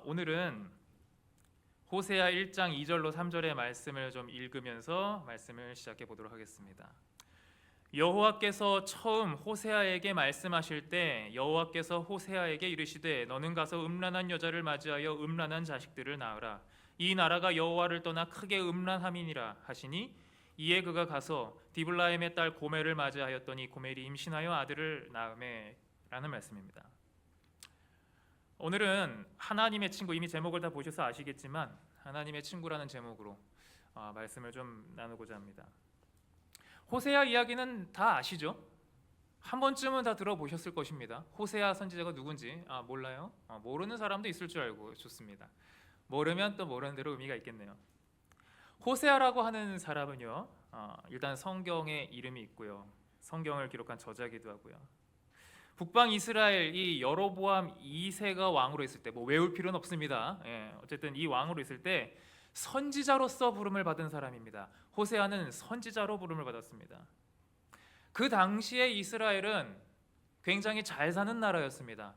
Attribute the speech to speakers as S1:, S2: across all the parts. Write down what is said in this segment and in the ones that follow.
S1: 오늘은 호세아 1장 2절로 3절의 말씀을 좀 읽으면서 말씀을 시작해 보도록 하겠습니다. 여호와께서 처음 호세아에게 말씀하실 때 여호와께서 호세아에게 이르시되 너는 가서 음란한 여자를 맞이하여 음란한 자식들을 낳으라. 이 나라가 여호와를 떠나 크게 음란함이니라 하시니 이에 그가 가서 디블라임의 딸 고멜을 맞이하였더니 고멜이 임신하여 아들을 낳으매 라는 말씀입니다. 오늘은 하나님의 친구, 이미 제목을 다 보셔서 아시겠지만 하나님의 친구라는 제목으로 말씀을 좀 나누고자 합니다. 호세아 이야기는 다 아시죠? 한 번쯤은 다 들어보셨을 것입니다. 호세아 선지자가 누군지 몰라요? 모르는 사람도 있을 줄 알고 좋습니다. 모르면 또 모르는 대로 의미가 있겠네요. 호세아라고 하는 사람은요, 일단 성경에 이름이 있고요, 성경을 기록한 저자기도 하고요. 북방 이스라엘 이 여로보암 2세가 왕으로 있을 때, 뭐 외울 필요는 없습니다. 어쨌든 이 왕으로 있을 때 선지자로서 부름을 받은 사람입니다. 호세아는 선지자로 부름을 받았습니다. 그 당시에 이스라엘은 굉장히 잘 사는 나라였습니다.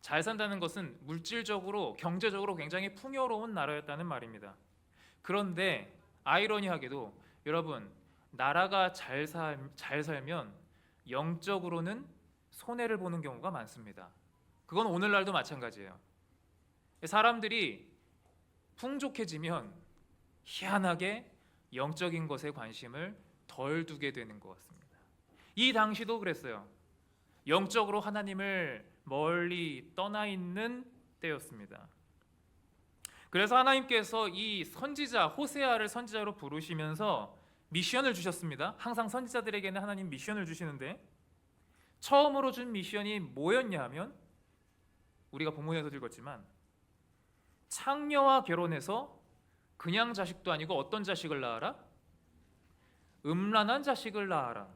S1: 잘 산다는 것은 물질적으로, 경제적으로 굉장히 풍요로운 나라였다는 말입니다. 그런데 아이러니하게도 여러분, 나라가 잘 살면 영적으로는 손해를 보는 경우가 많습니다. 그건 오늘날도 마찬가지예요. 사람들이 풍족해지면 희한하게 영적인 것에 관심을 덜 두게 되는 것 같습니다. 이 당시도 그랬어요. 영적으로 하나님을 멀리 떠나 있는 때였습니다. 그래서 하나님께서 이 선지자 호세아를 선지자로 부르시면서 미션을 주셨습니다. 항상 선지자들에게는 하나님 미션을 주시는데 처음으로 준 미션이 뭐였냐 하면, 우리가 본문에서도 읽었지만 창녀와 결혼해서 그냥 자식도 아니고 어떤 자식을 낳아라? 음란한 자식을 낳아라.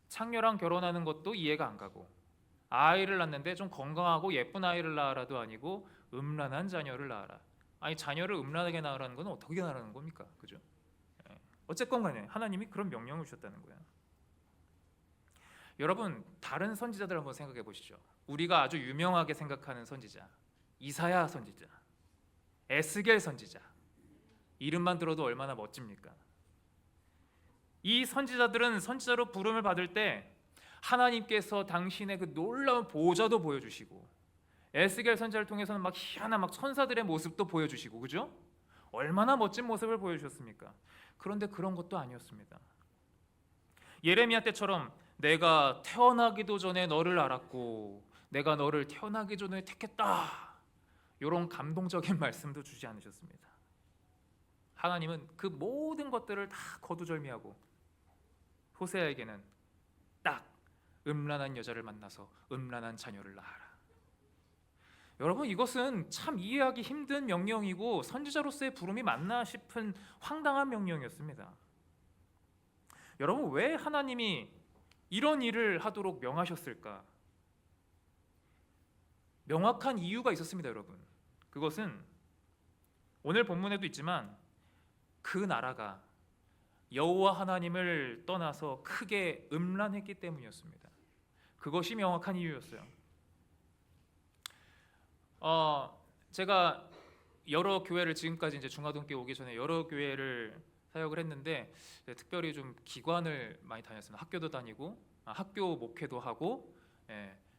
S1: 창녀랑 결혼하는 것도 이해가 안 가고, 아이를 낳는데 좀 건강하고 예쁜 아이를 낳아라도 아니고 음란한 자녀를 낳아라. 아니, 자녀를 음란하게 낳으라는 건 어떻게 낳으라는 겁니까? 그죠? 어쨌건 간에 하나님이 그런 명령을 주셨다는 거예요. 여러분, 다른 선지자들 한번 생각해 보시죠. 우리가 아주 유명하게 생각하는 선지자, 이사야 선지자, 에스겔 선지자, 이름만 들어도 얼마나 멋집니까? 이 선지자들은 선지자로 부름을 받을 때 하나님께서 당신의 그 놀라운 보좌도 보여주시고, 에스겔 선지자를 통해서는 막 희한한 막 천사들의 모습도 보여주시고, 그죠? 얼마나 멋진 모습을 보여주셨습니까? 그런데 그런 것도 아니었습니다. 예레미야 때처럼 내가 태어나기도 전에 너를 알았고 내가 너를 태어나기 전에 택했다, 이런 감동적인 말씀도 주지 않으셨습니다. 하나님은 그 모든 것들을 다 거두절미하고 호세아에게는 딱 음란한 여자를 만나서 음란한 자녀를 낳아라. 여러분, 이것은 참 이해하기 힘든 명령이고 선지자로서의 부름이 맞나 싶은 황당한 명령이었습니다. 여러분, 왜 하나님이 이런 일을 하도록 명하셨을까? 명확한 이유가 있었습니다, 여러분. 그것은 오늘 본문에도 있지만 그 나라가 여호와 하나님을 떠나서 크게 음란했기 때문이었습니다. 그것이 명확한 이유였어요. 제가 여러 교회를, 지금까지 이제 중화동교회 오기 전에 여러 교회를 사역을 했는데 특별히 좀 기관을 많이 다녔습니다. 학교도 다니고 학교 목회도 하고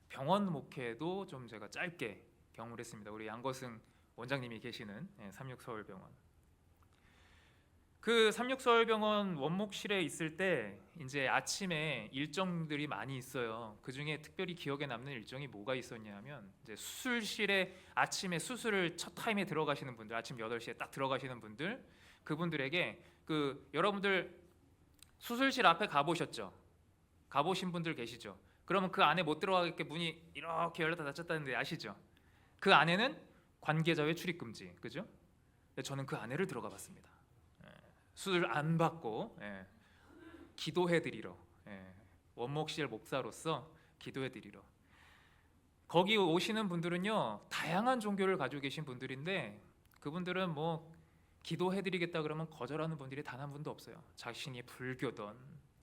S1: 병원 목회도 좀 제가 짧게 경험을 했습니다. 우리 양거승 원장님이 계시는 36서울병원. 그 36서울병원 원목실에 있을 때 이제 아침에 일정들이 많이 있어요. 그 중에 특별히 기억에 남는 일정이 뭐가 있었냐면, 이제 수술실에 아침에 수술을 첫 타임에 들어가시는 분들, 아침 8시에 딱 들어가시는 분들, 그분들에게 여러분들 수술실 앞에 가보셨죠? 가보신 분들 계시죠? 그러면 그 안에 못 들어가게 문이 이렇게 열렸다 닫혔다는데 아시죠? 그 안에는 관계자의 출입 금지, 그죠? 저는 그 안에를 들어가 봤습니다. 수술 안 받고 기도해드리러, 원목실 목사로서 기도해드리러. 거기 오시는 분들은요, 다양한 종교를 가지고 계신 분들인데 그분들은 뭐 기도해드리겠다 그러면 거절하는 분들이 단 한 분도 없어요. 자신이 불교든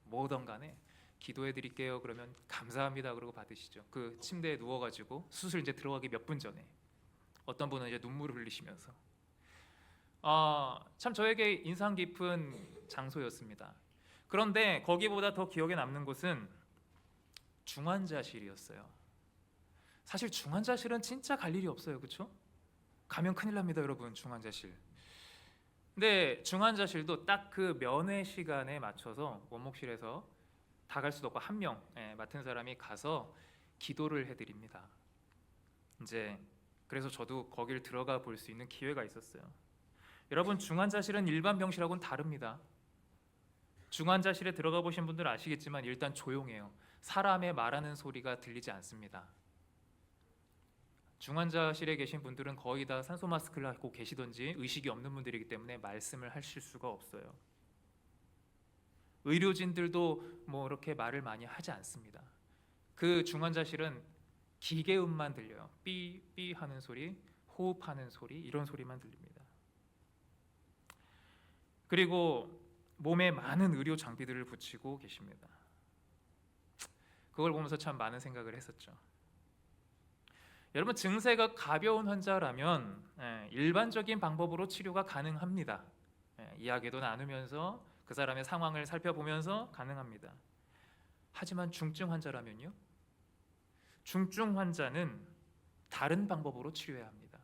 S1: 뭐든 간에 기도해 드릴게요. 그러면 감사합니다. 그러고 받으시죠. 그 침대에 누워가지고 수술 이제 들어가기 몇 분 전에 어떤 분은 이제 눈물을 흘리시면서 참 저에게 인상 깊은 장소였습니다. 그런데 거기보다 더 기억에 남는 곳은 중환자실이었어요. 사실 중환자실은 진짜 갈 일이 없어요, 그렇죠? 가면 큰일 납니다, 여러분. 중환자실. 근데 중환자실도 딱 그 면회 시간에 맞춰서 원목실에서 다 갈 수도 없고 한 명 맡은 사람이 가서 기도를 해드립니다. 이제 그래서 저도 거길 들어가 볼 수 있는 기회가 있었어요. 여러분, 중환자실은 일반 병실하고는 다릅니다. 중환자실에 들어가 보신 분들은 아시겠지만 일단 조용해요. 사람의 말하는 소리가 들리지 않습니다. 중환자실에 계신 분들은 거의 다 산소 마스크를 하고 계시던지 의식이 없는 분들이기 때문에 말씀을 하실 수가 없어요. 의료진들도 뭐 이렇게 말을 많이 하지 않습니다. 그 중환자실은 기계음만 들려요. 삐삐 하는 소리, 호흡하는 소리, 이런 소리만 들립니다. 그리고 몸에 많은 의료 장비들을 붙이고 계십니다. 그걸 보면서 참 많은 생각을 했었죠. 여러분, 증세가 가벼운 환자라면 일반적인 방법으로 치료가 가능합니다. 이야기도 나누면서 그 사람의 상황을 살펴보면서 가능합니다. 하지만 중증 환자라면요? 중증 환자는 다른 방법으로 치료해야 합니다.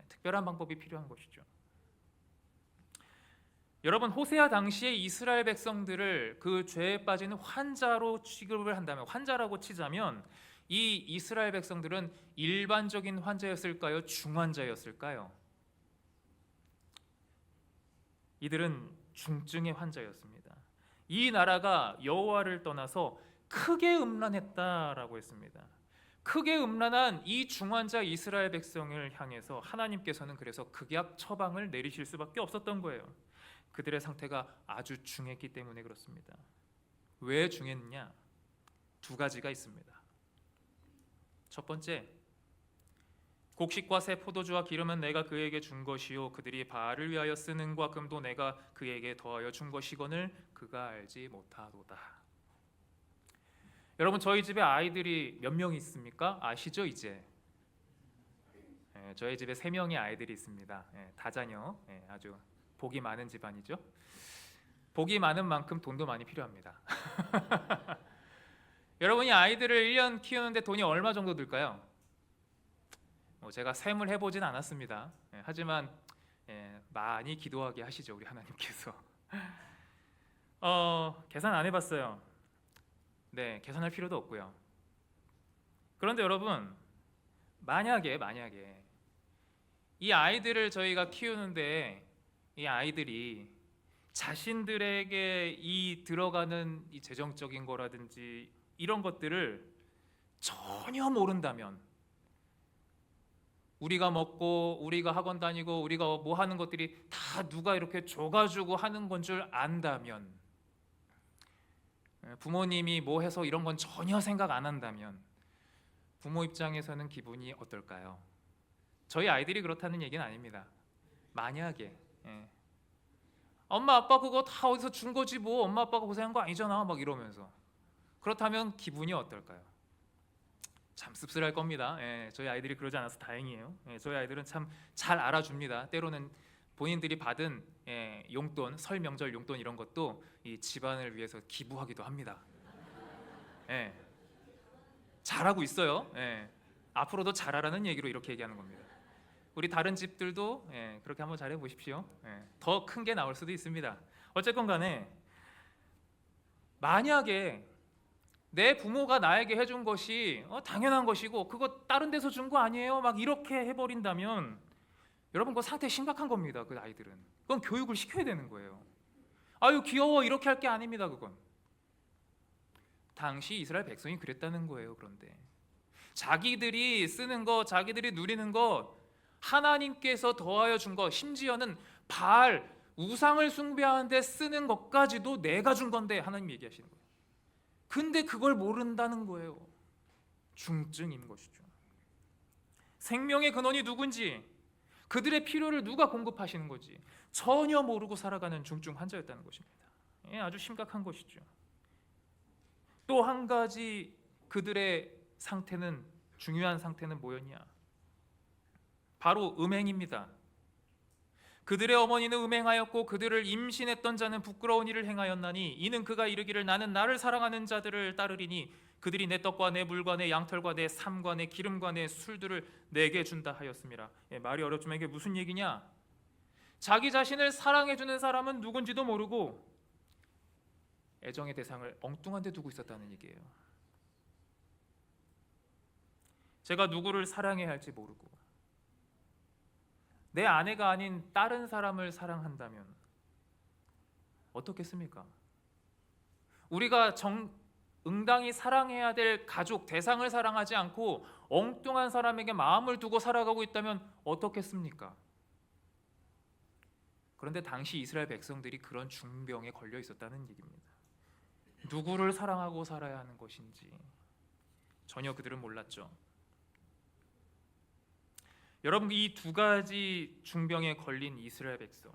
S1: 특별한 방법이 필요한 것이죠. 여러분, 호세아 당시에 이스라엘 백성들을 그 죄에 빠진 환자로 취급을 한다면, 환자라고 치자면 이 이스라엘 백성들은 일반적인 환자였을까요? 중환자였을까요? 이들은 중증의 환자였습니다. 이 나라가 여호와를 떠나서 크게 음란했다라고 했습니다. 크게 음란한 이 중환자 이스라엘 백성을 향해서 하나님께서는 그래서 극약 처방을 내리실 수밖에 없었던 거예요. 그들의 상태가 아주 중했기 때문에 그렇습니다. 왜 중했느냐? 두 가지가 있습니다. 첫 번째, 곡식과 새 포도주와 기름은 내가 그에게 준 것이요 그들이 바알을 위하여 쓰는 과 금도 내가 그에게 더하여 준 것이거늘 그가 알지 못하도다. 여러분, 저희 집에 아이들이 몇 명 있습니까? 아시죠 이제? 저희 집에 3명의 아이들이 있습니다. 다자녀, 아주 복이 많은 집안이죠. 복이 많은 만큼 돈도 많이 필요합니다. 여러분이 아이들을 1년 키우는데 돈이 얼마 정도 들까요? 제가 셈을 해보진 않았습니다. 하지만 많이 기도하게 하시죠, 우리 하나님께서. 계산 안 해봤어요. 네, 계산할 필요도 없고요. 그런데 여러분, 만약에 이 아이들을 저희가 키우는데 이 아이들이 자신들에게 이 들어가는 이 재정적인 거라든지 이런 것들을 전혀 모른다면, 우리가 먹고 우리가 학원 다니고 우리가 뭐 하는 것들이 다 누가 이렇게 줘가지고 하는 건 줄 안다면, 부모님이 뭐 해서 이런 건 전혀 생각 안 한다면 부모 입장에서는 기분이 어떨까요? 저희 아이들이 그렇다는 얘기는 아닙니다. 만약에 엄마 아빠 그거 다 어디서 준 거지 뭐, 엄마 아빠가 고생한 거 아니잖아 막 이러면서, 그렇다면 기분이 어떨까요? 참 씁쓸할 겁니다. 저희 아이들이 그러지 않아서 다행이에요. 저희 아이들은 참 잘 알아줍니다. 때로는 본인들이 받은 용돈, 설 명절 용돈 이런 것도 이 집안을 위해서 기부하기도 합니다. 잘하고 있어요. 앞으로도 잘하라는 얘기로 이렇게 얘기하는 겁니다. 우리 다른 집들도 그렇게 한번 잘해 보십시오. 더 큰 게 나올 수도 있습니다. 어쨌건 간에 만약에 내 부모가 나에게 해준 것이 당연한 것이고 그거 다른 데서 준 거 아니에요? 막 이렇게 해버린다면 여러분, 그 상태 심각한 겁니다. 그 아이들은 그건 교육을 시켜야 되는 거예요. 아유 귀여워 이렇게 할 게 아닙니다. 그건 당시 이스라엘 백성이 그랬다는 거예요. 그런데 자기들이 쓰는 것, 자기들이 누리는 것, 하나님께서 더하여 준 것, 심지어는 바알 우상을 숭배하는데 쓰는 것까지도 내가 준 건데 하나님 얘기하시는 거예요. 근데 그걸 모른다는 거예요. 중증인 것이죠. 생명의 근원이 누군지, 그들의 필요를 누가 공급하시는 건지 전혀 모르고 살아가는 중증 환자였다는 것입니다. 아주 심각한 것이죠. 또 한 가지 그들의 상태는, 중요한 상태는 뭐였냐? 바로 음행입니다. 그들의 어머니는 음행하였고 그들을 임신했던 자는 부끄러운 일을 행하였나니 이는 그가 이르기를 나는 나를 사랑하는 자들을 따르리니 그들이 내 떡과 내 물과 내 양털과 내 삶과 내 기름과 내 술들을 내게 준다 하였습니다. 말이 어렵지만 이게 무슨 얘기냐? 자기 자신을 사랑해주는 사람은 누군지도 모르고 애정의 대상을 엉뚱한 데 두고 있었다는 얘기예요. 제가 누구를 사랑해야 할지 모르고 내 아내가 아닌 다른 사람을 사랑한다면 어떻겠습니까? 우리가 응당히 사랑해야 될 가족, 대상을 사랑하지 않고 엉뚱한 사람에게 마음을 두고 살아가고 있다면 어떻겠습니까? 그런데 당시 이스라엘 백성들이 그런 중병에 걸려 있었다는 얘기입니다. 누구를 사랑하고 살아야 하는 것인지 전혀 그들은 몰랐죠. 여러분, 이 두 가지 중병에 걸린 이스라엘 백성,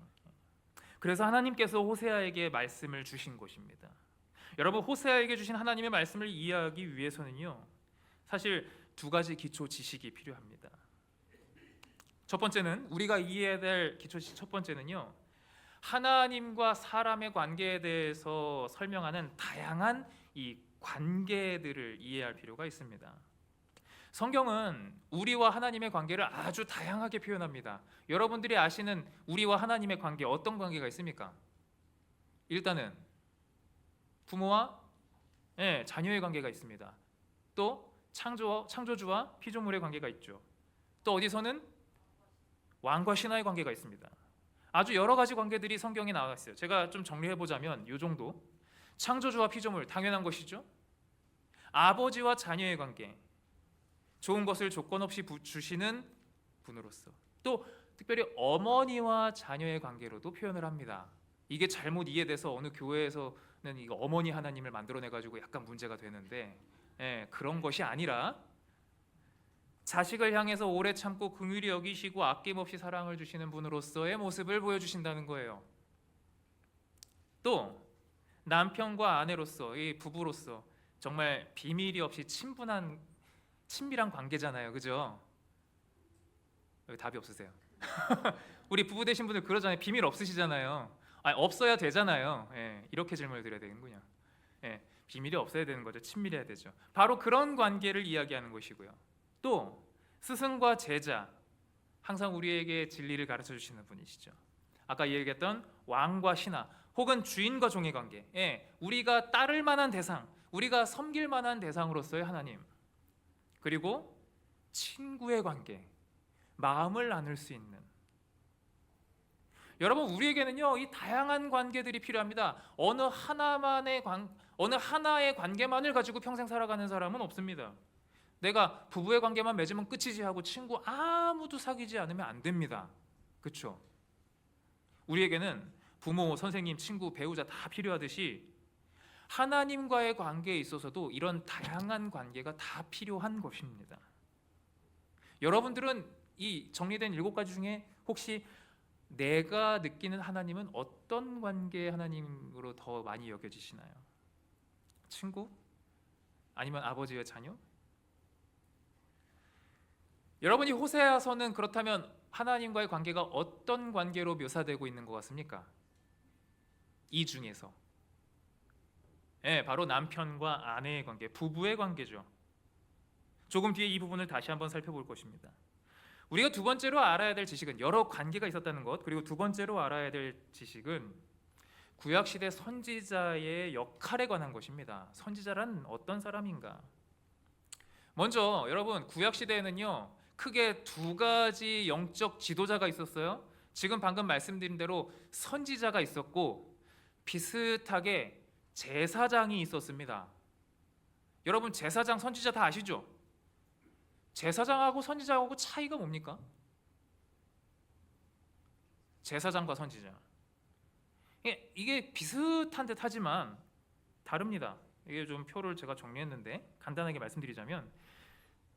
S1: 그래서 하나님께서 호세아에게 말씀을 주신 것입니다. 여러분, 호세아에게 주신 하나님의 말씀을 이해하기 위해서는요, 사실 두 가지 기초 지식이 필요합니다. 첫 번째는, 우리가 이해해야 될 기초 지식 첫 번째는요, 하나님과 사람의 관계에 대해서 설명하는 다양한 이 관계들을 이해할 필요가 있습니다. 성경은 우리와 하나님의 관계를 아주 다양하게 표현합니다. 여러분들이 아시는 우리와 하나님의 관계, 어떤 관계가 있습니까? 일단은 부모와 자녀의 관계가 있습니다. 또 창조주와 피조물의 관계가 있죠. 또 어디서는 왕과 신하의 관계가 있습니다. 아주 여러 가지 관계들이 성경에 나와 있어요. 제가 좀 정리해 보자면 이 정도. 창조주와 피조물, 당연한 것이죠. 아버지와 자녀의 관계, 좋은 것을 조건 없이 주시는 분으로서, 또 특별히 어머니와 자녀의 관계로도 표현을 합니다. 이게 잘못 이해돼서 어느 교회에서는 이거 어머니 하나님을 만들어내 가지고 약간 문제가 되는데, 그런 것이 아니라 자식을 향해서 오래 참고 긍휼히 여기시고 아낌없이 사랑을 주시는 분으로서의 모습을 보여주신다는 거예요. 또 남편과 아내로서, 이 부부로서 정말 비밀이 없이 친밀한 관계잖아요, 그죠? 여기 답이 없으세요? 우리 부부 되신 분들 그러잖아요. 비밀 없으시잖아요. 없어야 되잖아요. 이렇게 질문을 드려야 되는군요. 비밀이 없어야 되는 거죠. 친밀해야 되죠. 바로 그런 관계를 이야기하는 것이고요. 또 스승과 제자, 항상 우리에게 진리를 가르쳐 주시는 분이시죠. 아까 얘기했던 왕과 신하, 혹은 주인과 종의 관계, 우리가 따를 만한 대상, 우리가 섬길 만한 대상으로서의 하나님, 그리고 친구의 관계, 마음을 나눌 수 있는. 여러분, 우리에게는요, 이 다양한 관계들이 필요합니다. 어느 하나의 관계만을 가지고 평생 살아가는 사람은 없습니다. 내가 부부의 관계만 맺으면 끝이지 하고 친구 아무도 사귀지 않으면 안 됩니다. 그렇죠? 우리에게는 부모, 선생님, 친구, 배우자 다 필요하듯이 하나님과의 관계에 있어서도 이런 다양한 관계가 다 필요한 것입니다. 여러분들은 이 정리된 7가지 중에 혹시 내가 느끼는 하나님은 어떤 관계의 하나님으로 더 많이 여겨지시나요? 친구? 아니면 아버지와 자녀? 여러분이 호세아서는 그렇다면 하나님과의 관계가 어떤 관계로 묘사되고 있는 것 같습니까? 이 중에서 바로 남편과 아내의 관계, 부부의 관계죠. 조금 뒤에 이 부분을 다시 한번 살펴볼 것입니다. 우리가 두 번째로 알아야 될 지식은 여러 관계가 있었다는 것, 그리고 두 번째로 알아야 될 지식은 구약시대 선지자의 역할에 관한 것입니다. 선지자란 어떤 사람인가? 먼저 여러분, 구약시대에는요, 크게 두 가지 영적 지도자가 있었어요. 지금 방금 말씀드린 대로 선지자가 있었고 비슷하게 제사장이 있었습니다. 여러분, 제사장, 선지자 다 아시죠? 제사장하고 선지자하고 차이가 뭡니까? 제사장과 선지자, 이게 비슷한 듯 하지만 다릅니다. 이게 좀 표를 제가 정리했는데 간단하게 말씀드리자면,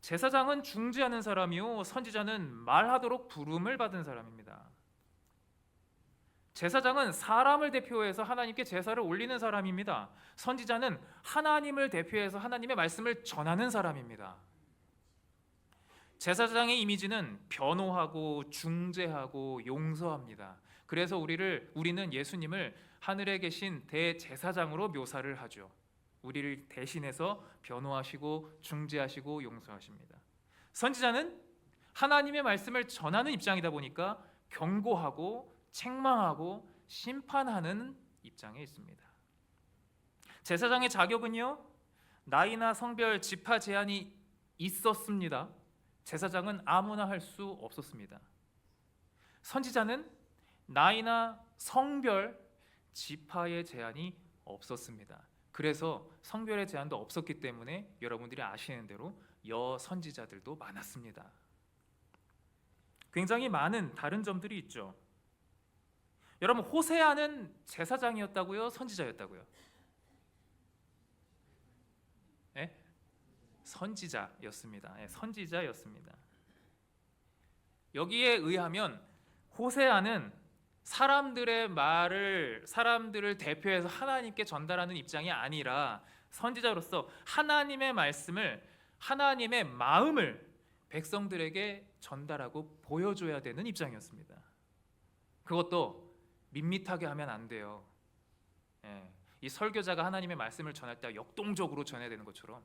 S1: 제사장은 중지하는 사람이요, 선지자는 말하도록 부름을 받은 사람입니다. 제사장은 사람을 대표해서 하나님께 제사를 올리는 사람입니다. 선지자는 하나님을 대표해서 하나님의 말씀을 전하는 사람입니다. 제사장의 이미지는 변호하고 중재하고 용서합니다. 그래서 우리는 예수님을 하늘에 계신 대제사장으로 묘사를 하죠. 우리를 대신해서 변호하시고 중재하시고 용서하십니다. 선지자는 하나님의 말씀을 전하는 입장이다 보니까 경고하고 책망하고 심판하는 입장에 있습니다. 제사장의 자격은요, 나이나 성별, 지파 제한이 있었습니다. 제사장은 아무나 할 수 없었습니다. 선지자는 나이나 성별, 지파의 제한이 없었습니다. 그래서 성별의 제한도 없었기 때문에 여러분들이 아시는 대로 여선지자들도 많았습니다. 굉장히 많은 다른 점들이 있죠. 여러분, 호세아는 제사장이었다고요? 선지자였다고요? 네? 선지자였습니다. 네, 선지자였습니다. 여기에 의하면 호세아는 사람들의 말을 사람들을 대표해서 하나님께 전달하는 입장이 아니라 선지자로서 하나님의 말씀을, 하나님의 마음을 백성들에게 전달하고 보여줘야 되는 입장이었습니다. 그것도 밋밋하게 하면 안 돼요. 이 설교자가 하나님의 말씀을 전할 때 역동적으로 전해야 되는 것처럼,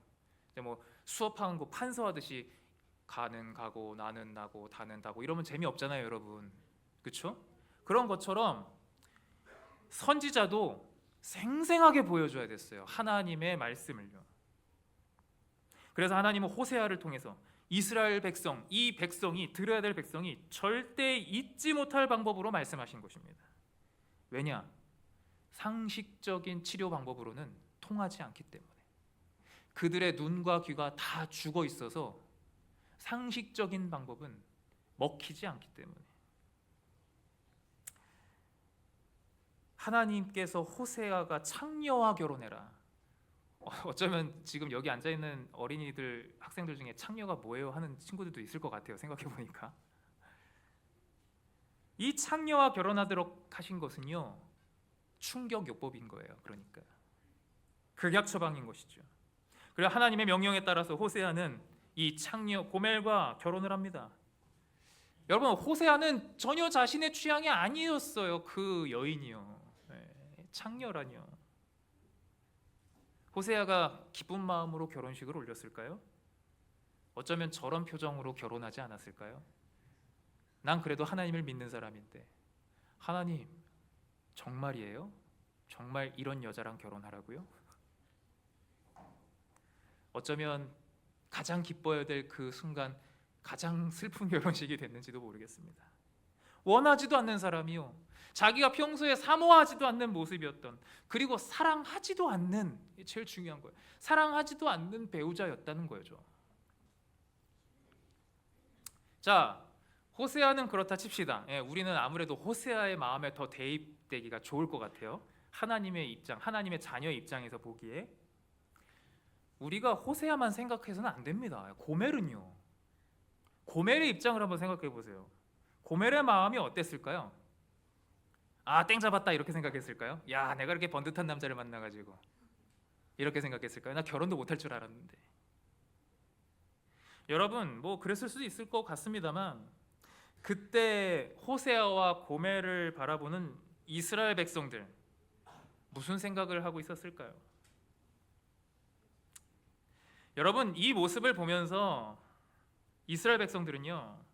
S1: 뭐 수업하는 거 판서하듯이 가는 가고 나는 나고 다는 다고 이러면 재미없잖아요, 여러분. 그렇죠? 그런 것처럼 선지자도 생생하게 보여줘야 됐어요, 하나님의 말씀을요. 그래서 하나님은 호세아를 통해서 이스라엘 백성, 이 백성이, 들어야 될 백성이 절대 잊지 못할 방법으로 말씀하신 것입니다. 왜냐? 상식적인 치료 방법으로는 통하지 않기 때문에. 그들의 눈과 귀가 다 죽어 있어서 상식적인 방법은 먹히지 않기 때문에. 하나님께서 호세아가 창녀와 결혼해라. 어쩌면 지금 여기 앉아있는 어린이들, 학생들 중에 창녀가 뭐예요 하는 친구들도 있을 것 같아요, 생각해보니까. 이 창녀와 결혼하도록 하신 것은요, 충격요법인 거예요. 그러니까 극약 처방인 것이죠. 그리고 하나님의 명령에 따라서 호세아는 이 창녀 고멜과 결혼을 합니다. 여러분, 호세아는 전혀 자신의 취향이 아니었어요. 그 여인이요. 창녀라뇨. 호세아가 기쁜 마음으로 결혼식을 올렸을까요? 어쩌면 저런 표정으로 결혼하지 않았을까요? 난 그래도 하나님을 믿는 사람인데, 하나님 정말이에요? 정말 이런 여자랑 결혼하라고요? 어쩌면 가장 기뻐야 될 그 순간 가장 슬픈 결혼식이 됐는지도 모르겠습니다. 원하지도 않는 사람이요, 자기가 평소에 사모하지도 않는 모습이었던, 그리고 사랑하지도 않는, 제일 중요한 거예요, 사랑하지도 않는 배우자였다는 거죠. 자, 호세아는 그렇다 칩시다. 우리는 아무래도 호세아의 마음에 더 대입되기가 좋을 것 같아요. 하나님의 입장, 하나님의 자녀의 입장에서 보기에. 우리가 호세아만 생각해서는 안 됩니다. 고멜은요, 고멜의 입장을 한번 생각해 보세요. 고멜의 마음이 어땠을까요? 아, 땡 잡았다 이렇게 생각했을까요? 야, 내가 이렇게 번듯한 남자를 만나가지고 이렇게 생각했을까요? 나 결혼도 못할 줄 알았는데. 여러분, 뭐 그랬을 수도 있을 것 같습니다만, 그때 호세아와 고멜을 바라보는 이스라엘 백성들 무슨 생각을 하고 있었을까요? 여러분, 이 모습을 보면서 이스라엘 백성들은요,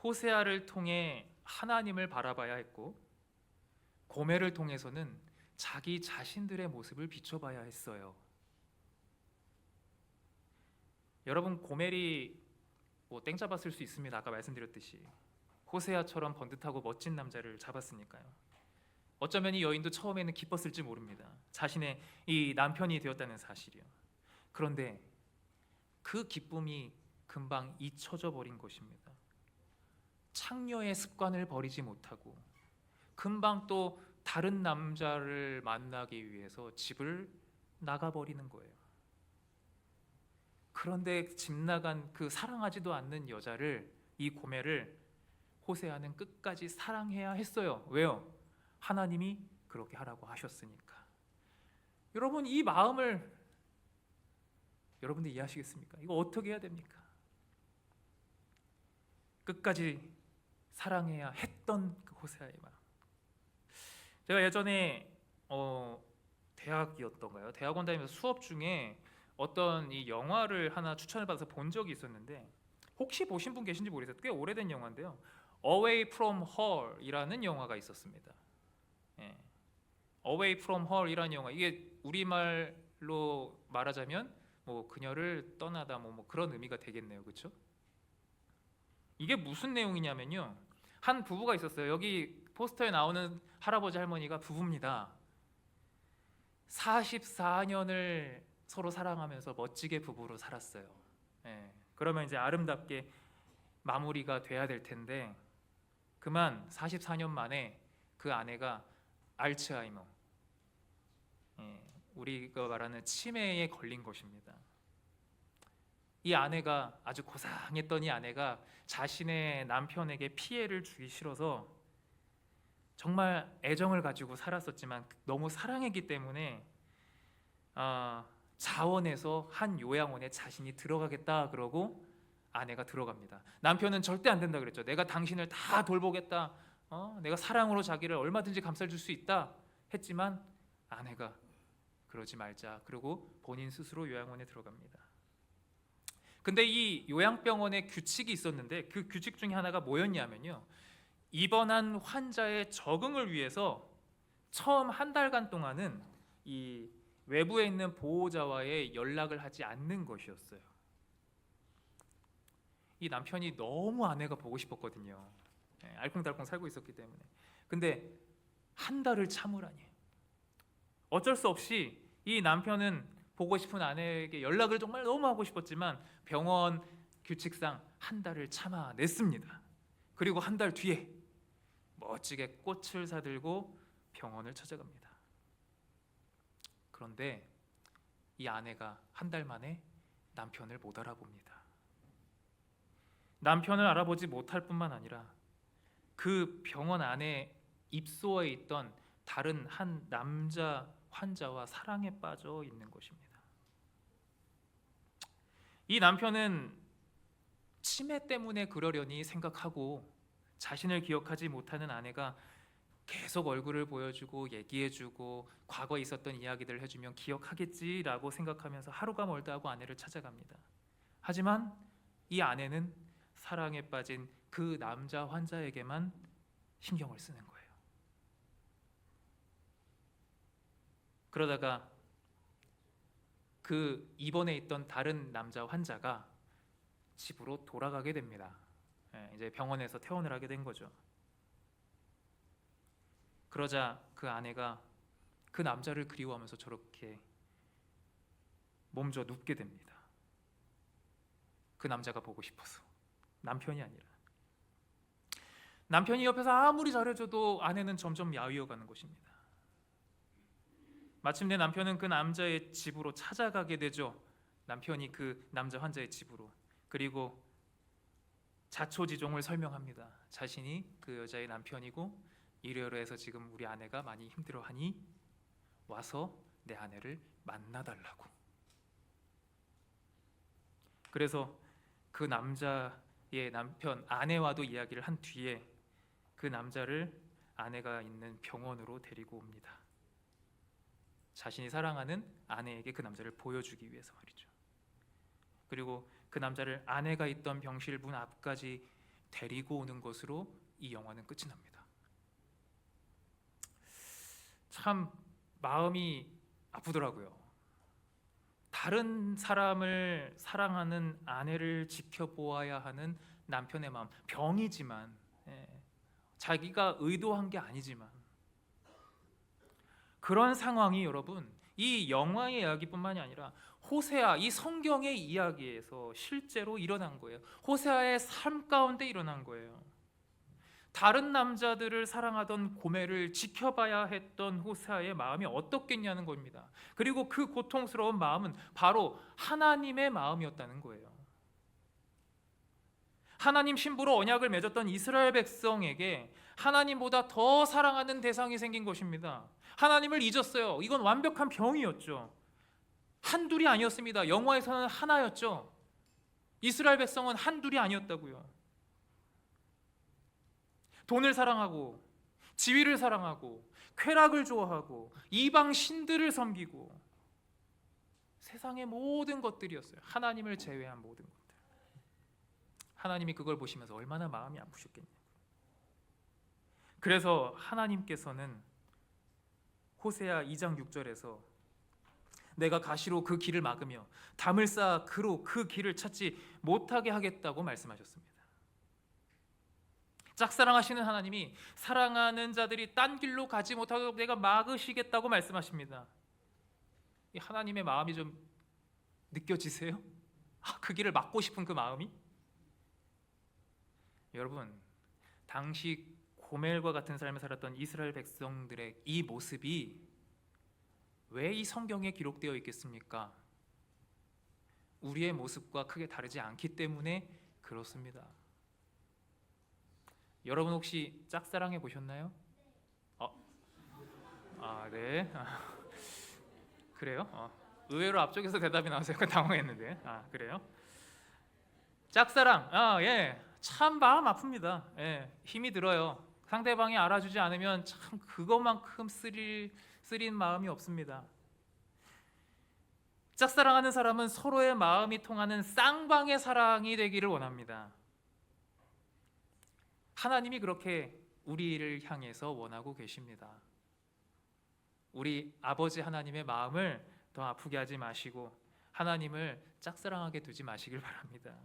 S1: 호세아를 통해 하나님을 바라봐야 했고, 고멜을 통해서는 자기 자신들의 모습을 비춰봐야 했어요. 여러분, 고멜이 뭐 땡 잡았을 수 있습니다. 아까 말씀드렸듯이 호세아처럼 번듯하고 멋진 남자를 잡았으니까요. 어쩌면 이 여인도 처음에는 기뻤을지 모릅니다. 자신의 이 남편이 되었다는 사실이요. 그런데 그 기쁨이 금방 잊혀져 버린 것입니다. 창녀의 습관을 버리지 못하고 금방 또 다른 남자를 만나기 위해서 집을 나가버리는 거예요. 그런데 집 나간 그 사랑하지도 않는 여자를, 이 고멜을 호세아는 끝까지 사랑해야 했어요. 왜요? 하나님이 그렇게 하라고 하셨으니까. 여러분, 이 마음을 여러분들 이해하시겠습니까? 이거 어떻게 해야 됩니까? 끝까지 사랑해야 했던 그 호세아의 마음. 제가 예전에 대학이었던가요? 대학원 다니면서 수업 중에 어떤 이 영화를 하나 추천을 받아서 본 적이 있었는데, 혹시 보신 분 계신지 모르겠어요. 꽤 오래된 영화인데요. Away from Her이라는 영화가 있었습니다. 예. Away from Her이라는 영화, 이게 우리말로 말하자면 뭐 그녀를 떠나다 뭐 그런 의미가 되겠네요. 그렇죠? 이게 무슨 내용이냐면요, 한 부부가 있었어요. 여기 포스터에 나오는 할아버지 할머니가 부부입니다. 44년을 서로 사랑하면서 멋지게 부부로 살았어요. 예. 그러면 이제 아름답게 마무리가 돼야 될 텐데, 그만 44년 만에 그 아내가 알츠하이머, 우리가 말하는 치매에 걸린 것입니다. 이 아내가, 아주 고상했던 이 아내가 자신의 남편에게 피해를 주기 싫어서 정말 애정을 가지고 살았었지만 너무 사랑했기 때문에 자원해서 한 요양원에 자신이 들어가겠다 그러고 아내가 들어갑니다. 남편은 절대 안 된다 그랬죠. 내가 당신을 다 돌보겠다, 내가 사랑으로 자기를 얼마든지 감싸줄 수 있다 했지만 아내가 그러지 말자, 그리고 본인 스스로 요양원에 들어갑니다. 근데 이 요양병원에 규칙이 있었는데, 그 규칙 중에 하나가 뭐였냐면요, 입원한 환자의 적응을 위해서 처음 한 달간 동안은 이 외부에 있는 보호자와의 연락을 하지 않는 것이었어요. 이 남편이 너무 아내가 보고 싶었거든요. 알콩달콩 살고 있었기 때문에. 근데 한 달을 참으라니. 어쩔 수 없이 이 남편은 보고 싶은 아내에게 연락을 정말 너무 하고 싶었지만 병원 규칙상 한 달을 참아냈습니다. 그리고 한 달 뒤에 멋지게 꽃을 사들고 병원을 찾아갑니다. 그런데 이 아내가 한 달 만에 남편을 못 알아봅니다. 남편을 알아보지 못할 뿐만 아니라 그 병원 안에 입소해 있던 다른 한 남자 환자와 사랑에 빠져 있는 것입니다. 이 남편은 치매 때문에 그러려니 생각하고, 자신을 기억하지 못하는 아내가 계속 얼굴을 보여주고 얘기해주고 과거에 있었던 이야기들을 해주면 기억하겠지라고 생각하면서 하루가 멀다 하고 아내를 찾아갑니다. 하지만 이 아내는 사랑에 빠진 그 남자 환자에게만 신경을 쓰는 거예요. 그러다가 그 입원해 있던 다른 남자 환자가 집으로 돌아가게 됩니다. 이제 병원에서 퇴원을 하게 된 거죠. 그러자 그 아내가 그 남자를 그리워하면서 저렇게 몸져 눕게 됩니다. 그 남자가 보고 싶어서, 남편이 아니라. 남편이 옆에서 아무리 잘해줘도 아내는 점점 야위어가는 것입니다. 마침내 남편은 그 남자의 집으로 찾아가게 되죠. 남편이 그 남자 환자의 집으로. 그리고 자초지종을 설명합니다. 자신이 그 여자의 남편이고 이러이러 해서 지금 우리 아내가 많이 힘들어하니 와서 내 아내를 만나달라고. 그래서 그 남자의 남편 아내와도 이야기를 한 뒤에 그 남자를 아내가 있는 병원으로 데리고 옵니다. 자신이 사랑하는 아내에게 그 남자를 보여주기 위해서 말이죠. 그리고 그 남자를 아내가 있던 병실 문 앞까지 데리고 오는 것으로 이 영화는 끝이 납니다. 참 마음이 아프더라고요. 다른 사람을 사랑하는 아내를 지켜보아야 하는 남편의 마음, 병이지만, 자기가 의도한 게 아니지만, 그런 상황이 여러분 이 영화의 이야기뿐만이 아니라 호세아, 이 성경의 이야기에서 실제로 일어난 거예요. 호세아의 삶 가운데 일어난 거예요. 다른 남자들을 사랑하던 고멜을 지켜봐야 했던 호세아의 마음이 어떻겠냐는 겁니다. 그리고 그 고통스러운 마음은 바로 하나님의 마음이었다는 거예요. 하나님 신부로 언약을 맺었던 이스라엘 백성에게 하나님보다 더 사랑하는 대상이 생긴 것입니다. 하나님을 잊었어요. 이건 완벽한 병이었죠. 한둘이 아니었습니다. 영화에서는 하나였죠. 이스라엘 백성은 한둘이 아니었다고요. 돈을 사랑하고 지위를 사랑하고 쾌락을 좋아하고 이방 신들을 섬기고 세상의 모든 것들이었어요. 하나님을 제외한 모든 것들. 하나님이 그걸 보시면서 얼마나 마음이 아프셨겠냐고요. 그래서 하나님께서는 호세아 2장 6절에서 내가 가시로 그 길을 막으며 담을 쌓아 그로 그 길을 찾지 못하게 하겠다고 말씀하셨습니다. 짝사랑하시는 하나님이 사랑하는 자들이 딴 길로 가지 못하도록 내가 막으시겠다고 말씀하십니다. 이 하나님의 마음이 좀 느껴지세요? 그 길을 막고 싶은 그 마음이? 여러분, 당시 고멜과 같은 삶을 살았던 이스라엘 백성들의 이 모습이 왜 이 성경에 기록되어 있겠습니까? 우리의 모습과 크게 다르지 않기 때문에 그렇습니다. 여러분 혹시 짝사랑해 보셨나요? 네. 그래요? 의외로 앞쪽에서 대답이 나와서 약간 당황했는데. 그래요? 짝사랑. 예. 참 마음 아픕니다. 예. 힘이 들어요. 상대방이 알아주지 않으면 참 그것만큼 쓰린 마음이 없습니다. 짝사랑하는 사람은 서로의 마음이 통하는 쌍방의 사랑이 되기를 원합니다. 하나님이 그렇게 우리를 향해서 원하고 계십니다. 우리 아버지 하나님의 마음을 더 아프게 하지 마시고 하나님을 짝사랑하게 두지 마시길 바랍니다.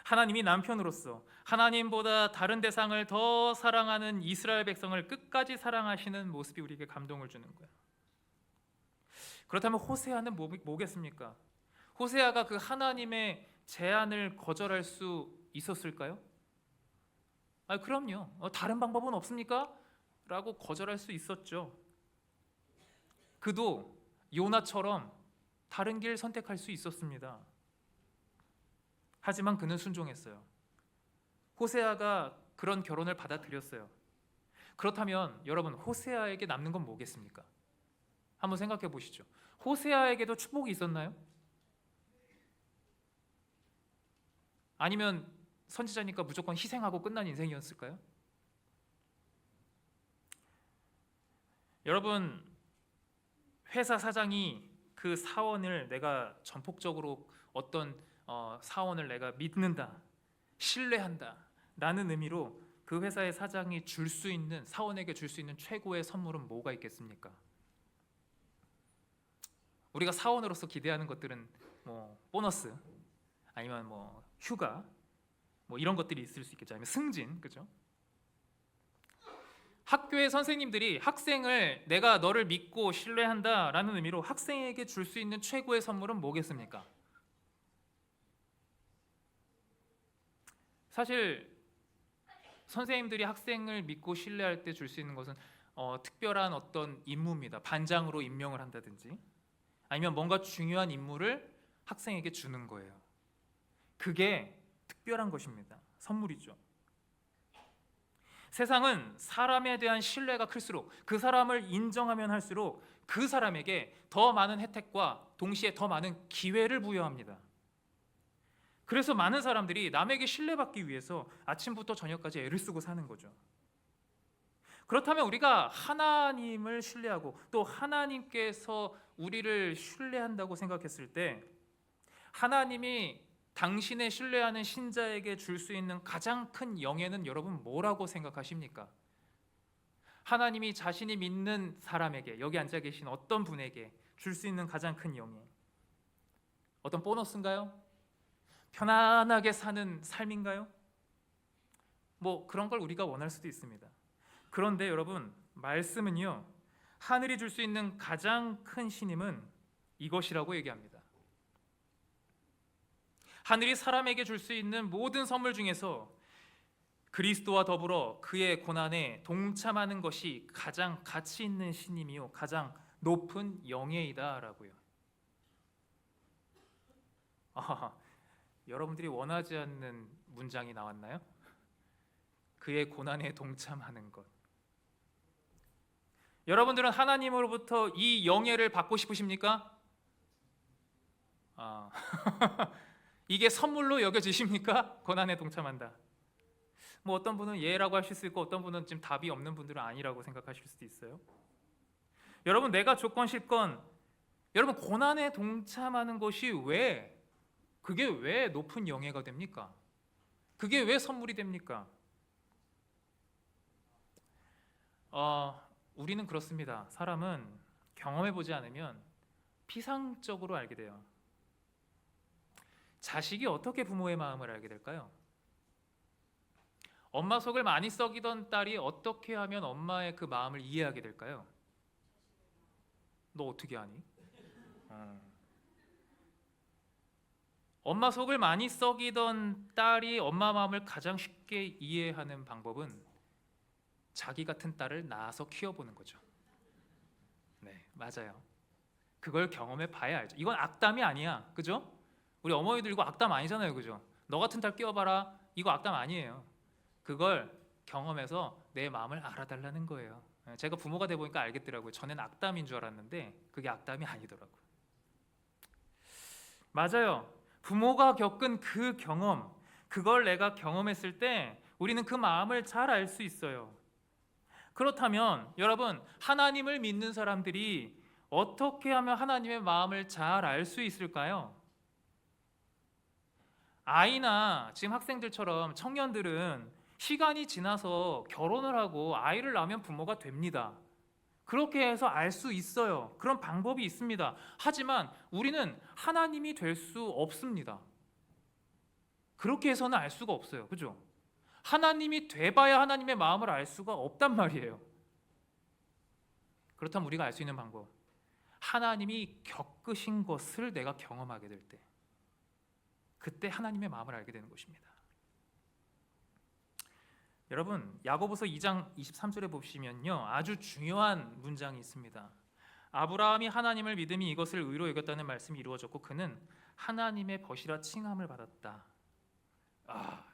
S1: 하나님이 남편으로서 하나님보다 다른 대상을 더 사랑하는 이스라엘 백성을 끝까지 사랑하시는 모습이 우리에게 감동을 주는 거예요. 그렇다면 호세아는 뭐겠습니까? 호세아가 그 하나님의 제안을 거절할 수 있었을까요? 그럼요. 다른 방법은 없습니까? 라고 거절할 수 있었죠. 그도 요나처럼 다른 길 선택할 수 있었습니다. 하지만 그는 순종했어요. 호세아가 그런 결혼을 받아들였어요. 그렇다면 여러분, 호세아에게 남는 건 뭐겠습니까? 한번 생각해 보시죠. 호세아에게도 축복이 있었나요? 아니면 선지자니까 무조건 희생하고 끝난 인생이었을까요? 여러분, 회사 사장이 그 사원을 내가 전폭적으로 어떤 사원을 내가 믿는다, 신뢰한다 라는 의미로 그 회사의 사장이 줄 수 있는, 사원에게 줄 수 있는 최고의 선물은 뭐가 있겠습니까? 우리가 사원으로서 기대하는 것들은 보너스, 아니면 휴가, 이런 것들이 있을 수 있겠죠. 아니면 승진, 그죠? 학교의 선생님들이 학생을 내가 너를 믿고 신뢰한다라는 의미로 학생에게 줄 수 있는 최고의 선물은 뭐겠습니까? 사실 선생님들이 학생을 믿고 신뢰할 때 줄 수 있는 것은 특별한 어떤 임무입니다. 반장으로 임명을 한다든지 아니면 뭔가 중요한 임무를 학생에게 주는 거예요. 그게 특별한 것입니다. 선물이죠. 세상은 사람에 대한 신뢰가 클수록, 그 사람을 인정하면 할수록 그 사람에게 더 많은 혜택과 동시에 더 많은 기회를 부여합니다. 그래서 많은 사람들이 남에게 신뢰받기 위해서 아침부터 저녁까지 애를 쓰고 사는 거죠. 그렇다면 우리가 하나님을 신뢰하고 또 하나님께서 우리를 신뢰한다고 생각했을 때 하나님이 당신의 신뢰하는 신자에게 줄 수 있는 가장 큰 영예는 여러분 뭐라고 생각하십니까? 하나님이 자신이 믿는 사람에게, 여기 앉아 계신 어떤 분에게 줄 수 있는 가장 큰 영예, 어떤 보너스인가요? 편안하게 사는 삶인가요? 그런 걸 우리가 원할 수도 있습니다. 그런데 여러분, 말씀은요, 하늘이 줄 수 있는 가장 큰 신임은 이것이라고 얘기합니다. 하늘이 사람에게 줄 수 있는 모든 선물 중에서 그리스도와 더불어 그의 고난에 동참하는 것이 가장 가치 있는 신임이요, 가장 높은 영예이다라고요. 여러분들이 원하지 않는 문장이 나왔나요? 그의 고난에 동참하는 것. 여러분들은 하나님으로부터 이 영예를 받고 싶으십니까? 이게 선물로 여겨지십니까? 고난에 동참한다. 뭐 어떤 분은 예라고 하실 수 있고 어떤 분은 지금 답이 없는 분들은 아니라고 생각하실 수도 있어요. 여러분, 내가 조건 실건 여러분 고난에 동참하는 것이 그게 왜 높은 영예가 됩니까? 그게 왜 선물이 됩니까? 우리는 그렇습니다. 사람은 경험해보지 않으면 피상적으로 알게 돼요. 자식이 어떻게 부모의 마음을 알게 될까요? 엄마 속을 많이 썩이던 딸이 어떻게 하면 엄마의 그 마음을 이해하게 될까요? 너 어떻게 아니? 엄마 속을 많이 썩이던 딸이 엄마 마음을 가장 쉽게 이해하는 방법은 자기 같은 딸을 낳아서 키워보는 거죠. 네, 맞아요. 그걸 경험해 봐야 알죠. 이건 악담이 아니야, 그죠? 우리 어머니들 이거 악담 아니잖아요, 그죠? 너 같은 딸 끼워봐라, 이거 악담 아니에요. 그걸 경험해서 내 마음을 알아달라는 거예요. 제가 부모가 돼 보니까 알겠더라고요. 전엔 악담인 줄 알았는데 그게 악담이 아니더라고요. 맞아요. 부모가 겪은 그 경험, 그걸 내가 경험했을 때 우리는 그 마음을 잘 알 수 있어요. 그렇다면 여러분, 하나님을 믿는 사람들이 어떻게 하면 하나님의 마음을 잘 알 수 있을까요? 아이나 지금 학생들처럼 청년들은 시간이 지나서 결혼을 하고 아이를 낳으면 부모가 됩니다. 그렇게 해서 알 수 있어요. 그런 방법이 있습니다. 하지만 우리는 하나님이 될 수 없습니다. 그렇게 해서는 알 수가 없어요. 그죠? 하나님이 돼봐야 하나님의 마음을 알 수가 없단 말이에요. 그렇다면 우리가 알 수 있는 방법, 하나님이 겪으신 것을 내가 경험하게 될 때, 그때 하나님의 마음을 알게 되는 것입니다. 여러분, 야고보서 2장 23절에 보시면요, 아주 중요한 문장이 있습니다. 아브라함이 하나님을 믿음이 이것을 의로 여겼다는 말씀이 이루어졌고 그는 하나님의 벗이라 칭함을 받았다.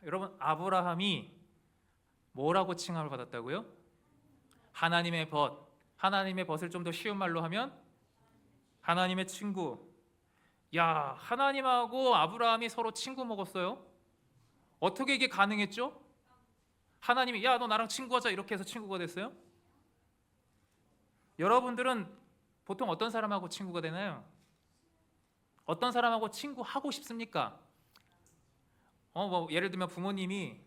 S1: 여러분, 아브라함이 뭐라고 칭함을 받았다고요? 하나님의 벗. 하나님의 벗을 좀 더 쉬운 말로 하면 하나님의 친구. 야, 하나님하고 아브라함이 서로 친구 먹었어요? 어떻게 이게 가능했죠? 하나님이 야, 너 나랑 친구하자 이렇게 해서 친구가 됐어요? 여러분들은 보통 어떤 사람하고 친구가 되나요? 어떤 사람하고 친구하고 싶습니까? 뭐 예를 들면 부모님이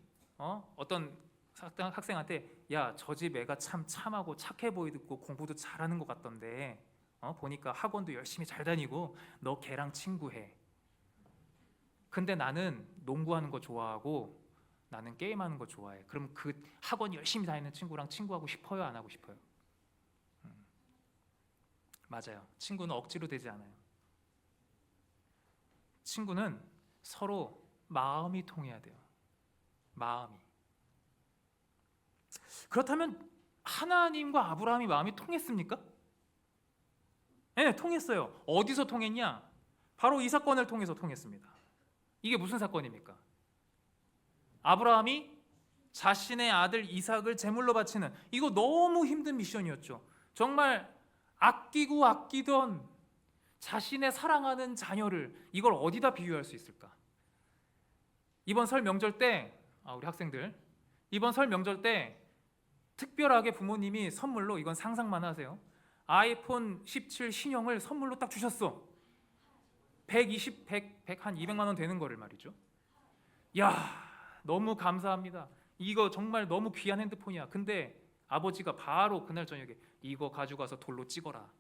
S1: 어떤 학생한테 야, 저 집 애가 참 참하고 착해 보이고 공부도 잘하는 것 같던데 보니까 학원도 열심히 잘 다니고 너 걔랑 친구해. 근데 나는 농구하는 거 좋아하고 나는 게임하는 거 좋아해. 그럼 그 학원 열심히 다니는 친구랑 친구하고 싶어요? 안 하고 싶어요? 맞아요. 친구는 억지로 되지 않아요. 친구는 서로 마음이 통해야 돼요. 마음이. 그렇다면 하나님과 아브라함이 마음이 통했습니까? 네, 통했어요. 어디서 통했냐? 바로 이 사건을 통해서 통했습니다. 이게 무슨 사건입니까? 아브라함이 자신의 아들 이삭을 제물로 바치는, 이거 너무 힘든 미션이었죠. 정말 아끼고 아끼던 자신의 사랑하는 자녀를 이걸 어디다 비유할 수 있을까? 이번 설 명절 때 우리 학생들 이번 설 명절 때 특별하게 부모님이 선물로, 이건 상상만 하세요, 아이폰 17 신형을 선물로 딱 주셨어. 120, 100 한 200만 원 되는 거를 말이죠. 야, 너무 감사합니다. 이거 정말 너무 귀한 핸드폰이야. 근데 아버지가 바로 그날 저녁에 이거 가지고 가서 돌로 찍어라.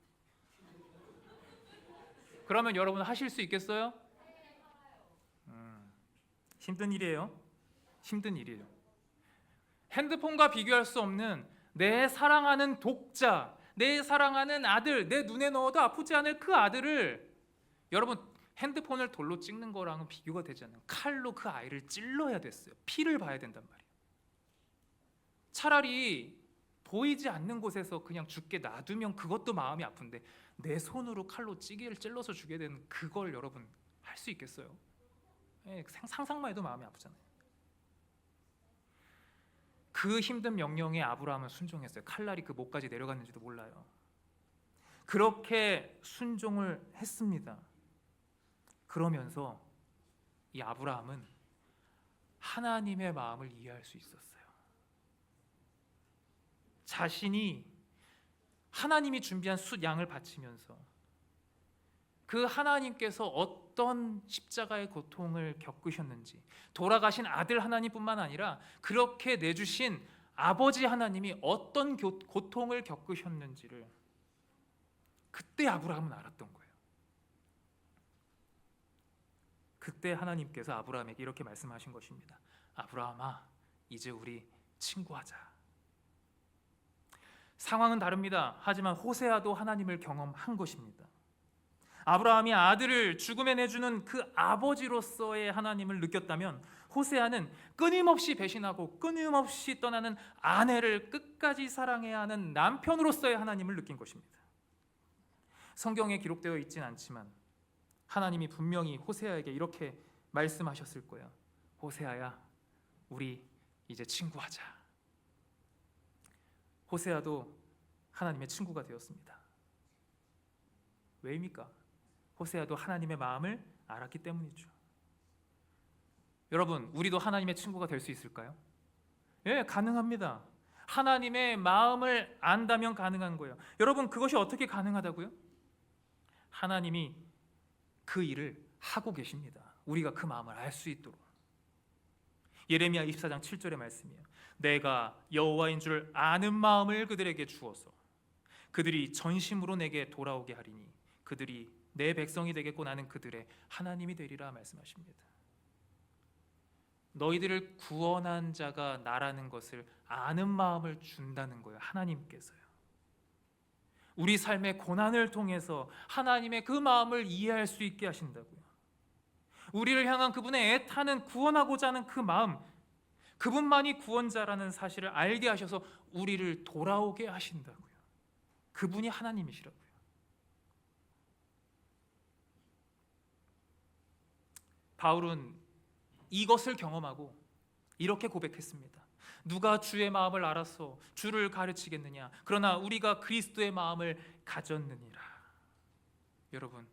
S1: 그러면 여러분 하실 수 있겠어요? 힘든 일이에요. 힘든 일이에요. 핸드폰과 비교할 수 없는 내 사랑하는 독자, 내 사랑하는 아들, 내 눈에 넣어도 아프지 않을 그 아들을 여러분 핸드폰을 돌로 찍는 거랑은 비교가 되지 않아요. 칼로 그 아이를 찔러야 됐어요. 피를 봐야 된단 말이에요. 차라리 보이지 않는 곳에서 그냥 죽게 놔두면 그것도 마음이 아픈데 내 손으로 칼로 찔러서 주게 되는 그걸 여러분 할 수 있겠어요? 상상만 해도 마음이 아프잖아요. 그 힘든 명령에 아브라함은 순종했어요. 칼날이 그 목까지 내려갔는지도 몰라요. 그렇게 순종을 했습니다. 그러면서 이 아브라함은 하나님의 마음을 이해할 수 있었어요. 자신이 하나님이 준비한 숫 양을 바치면서 그 하나님께서 어떤 십자가의 고통을 겪으셨는지, 돌아가신 아들 하나님뿐만 아니라 그렇게 내주신 아버지 하나님이 어떤 고통을 겪으셨는지를 그때 아브라함은 알았던 거예요. 그때 하나님께서 아브라함에게 이렇게 말씀하신 것입니다. 아브라함아, 이제 우리 친구하자. 상황은 다릅니다. 하지만 호세아도 하나님을 경험한 것입니다. 아브라함이 아들을 죽음에 내주는 그 아버지로서의 하나님을 느꼈다면, 호세아는 끊임없이 배신하고 끊임없이 떠나는 아내를 끝까지 사랑해야 하는 남편으로서의 하나님을 느낀 것입니다. 성경에 기록되어 있진 않지만 하나님이 분명히 호세아에게 이렇게 말씀하셨을 거예요. 호세아야, 우리 이제 친구하자. 호세아도 하나님의 친구가 되었습니다. 왜입니까? 호세아도 하나님의 마음을 알았기 때문이죠. 여러분, 우리도 하나님의 친구가 될 수 있을까요? 예, 가능합니다. 하나님의 마음을 안다면 가능한 거예요. 여러분, 그것이 어떻게 가능하다고요? 하나님이 그 일을 하고 계십니다. 우리가 그 마음을 알 수 있도록. 예레미야 24장 7절의 말씀이에요. 내가 여호와인 줄 아는 마음을 그들에게 주어서 그들이 전심으로 내게 돌아오게 하리니 그들이 내 백성이 되겠고 나는 그들의 하나님이 되리라 말씀하십니다. 너희들을 구원한 자가 나라는 것을 아는 마음을 준다는 거예요. 하나님께서요. 우리 삶의 고난을 통해서 하나님의 그 마음을 이해할 수 있게 하신다고요. 우리를 향한 그분의 애타는 구원하고자 하는 그 마음, 그분만이 구원자라는 사실을 알게 하셔서 우리를 돌아오게 하신다고요. 그분이 하나님이시라고요. 바울은 이것을 경험하고 이렇게 고백했습니다. 누가 주의 마음을 알아서 주를 가르치겠느냐? 그러나 우리가 그리스도의 마음을 가졌느니라. 여러분,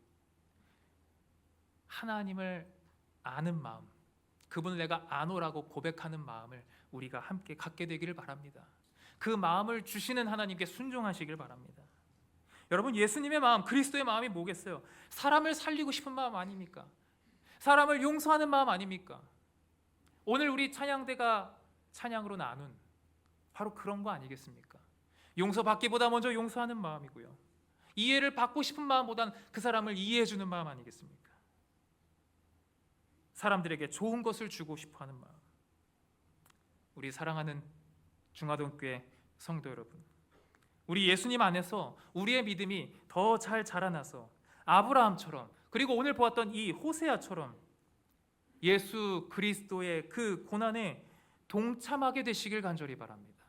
S1: 하나님을 아는 마음, 그분을 내가 아노라고 고백하는 마음을 우리가 함께 갖게 되기를 바랍니다. 그 마음을 주시는 하나님께 순종하시길 바랍니다. 여러분, 예수님의 마음, 그리스도의 마음이 뭐겠어요? 사람을 살리고 싶은 마음 아닙니까? 사람을 용서하는 마음 아닙니까? 오늘 우리 찬양대가 찬양으로 나눈 바로 그런 거 아니겠습니까? 용서받기보다 먼저 용서하는 마음이고요, 이해를 받고 싶은 마음보다는 그 사람을 이해해 주는 마음 아니겠습니까? 사람들에게 좋은 것을 주고 싶어하는 마음. 우리 사랑하는 중화동교회 성도 여러분, 우리 예수님 안에서 우리의 믿음이 더 잘 자라나서 아브라함처럼, 그리고 오늘 보았던 이 호세아처럼 예수 그리스도의 그 고난에 동참하게 되시길 간절히 바랍니다.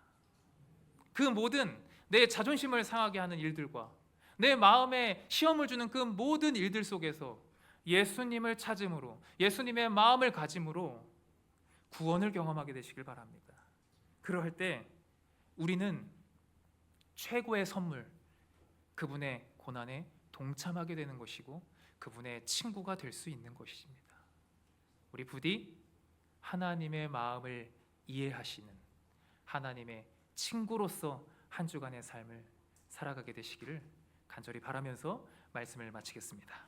S1: 그 모든 내 자존심을 상하게 하는 일들과 내 마음에 시험을 주는 그 모든 일들 속에서 예수님을 찾음으로, 예수님의 마음을 가짐으로 구원을 경험하게 되시길 바랍니다. 그럴 때 우리는 최고의 선물, 그분의 고난에 동참하게 되는 것이고 그분의 친구가 될 수 있는 것입니다. 우리 부디 하나님의 마음을 이해하시는 하나님의 친구로서 한 주간의 삶을 살아가게 되시기를 간절히 바라면서 말씀을 마치겠습니다.